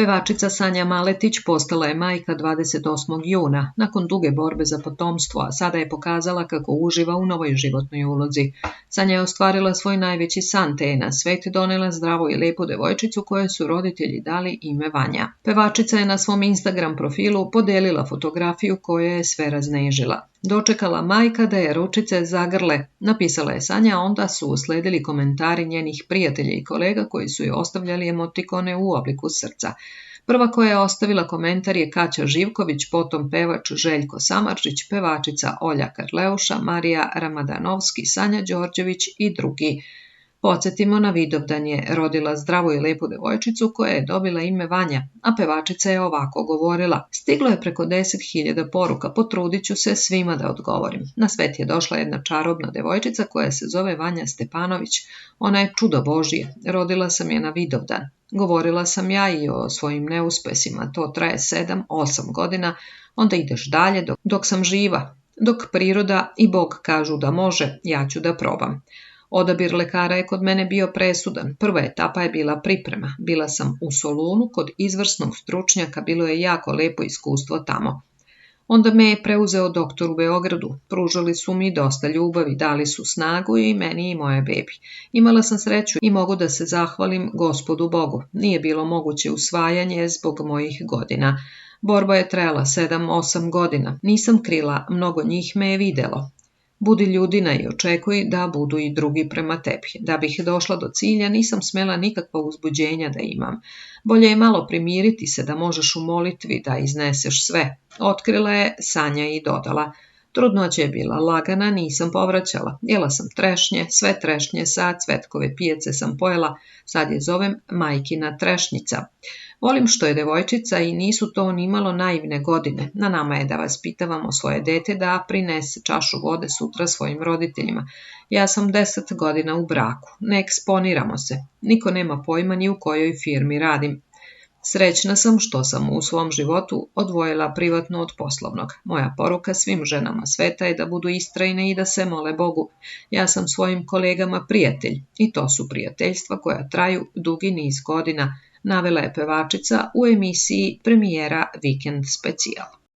Pevačica Sanja Maletić postala je majka 28. juna, nakon duge borbe za potomstvo, a sada je pokazala kako uživa u novoj životnoj ulozi. Sanja je ostvarila svoj najveći san te je na svet donela zdravu i lepu devojčicu koje su roditelji dali ime Vanja. Pevačica je na svom Instagram profilu podelila fotografiju koja je sve raznežila. Dočekala majka da je ručice zagrle, napisala je Sanja, a onda su usledili komentari njenih prijatelja i kolega koji su joj ostavljali emotikone u obliku srca. Prva koja je ostavila komentar je Kaća Živković, potom pevač Željko Samardžić, pevačica Olja Karleuša, Marija Ramadanovski, Sanja Đorđević i drugi. Podsjetimo, na Vidovdan je rodila zdravu i lepu devojčicu koja je dobila ime Vanja, a pevačica je ovako govorila. Stiglo je preko 10.000 poruka, potrudit ću se svima da odgovorim. Na svet je došla jedna čarobna devojčica koja se zove Vanja Stepanović. Ona je čudo Božije, rodila sam je na Vidovdan. Govorila sam ja i o svojim neuspesima, to traje 7-8 godina, onda ideš dalje dok sam živa. Dok priroda i Bog kažu da može, ja ću da probam. Odabir lekara je kod mene bio presudan. Prva etapa je bila priprema. Bila sam u Solunu kod izvrsnog stručnjaka, bilo je jako lepo iskustvo tamo. Onda me je preuzeo doktor u Beogradu. Pružali su mi dosta ljubavi, dali su snagu i meni i moje bebi. Imala sam sreću i mogu da se zahvalim Gospodu Bogu. Nije bilo moguće usvajanje zbog mojih godina. Borba je trajala 7-8 godina. Nisam krila, mnogo njih me je videlo. Budi ljudina i očekuj da budu i drugi prema tebi. Da bih došla do cilja, nisam smela nikakva uzbuđenja da imam. Bolje je malo primiriti se da možeš u molitvi da izneseš sve. Otkrila je Sanja i dodala. Trudnoća je bila lagana, nisam povraćala. Jela sam trešnje, sve trešnje sa cvetkove pijace sam pojela, sad je zovem majkina trešnjica. Volim što je devojčica i nisu to nimalo naivne godine. Na nama je da vaspitavamo svoje dete da prinese čašu vode sutra svojim roditeljima. Ja sam 10 godina u braku, ne eksponiramo se. Niko nema pojma ni u kojoj firmi radim. Srećna sam što sam u svom životu odvojila privatno od poslovnog. Moja poruka svim ženama sveta je da budu istrajne i da se mole Bogu. Ja sam svojim kolegama prijatelj i to su prijateljstva koja traju dugi niz godina, navela je pevačica u emisiji premijera Vikend specijal.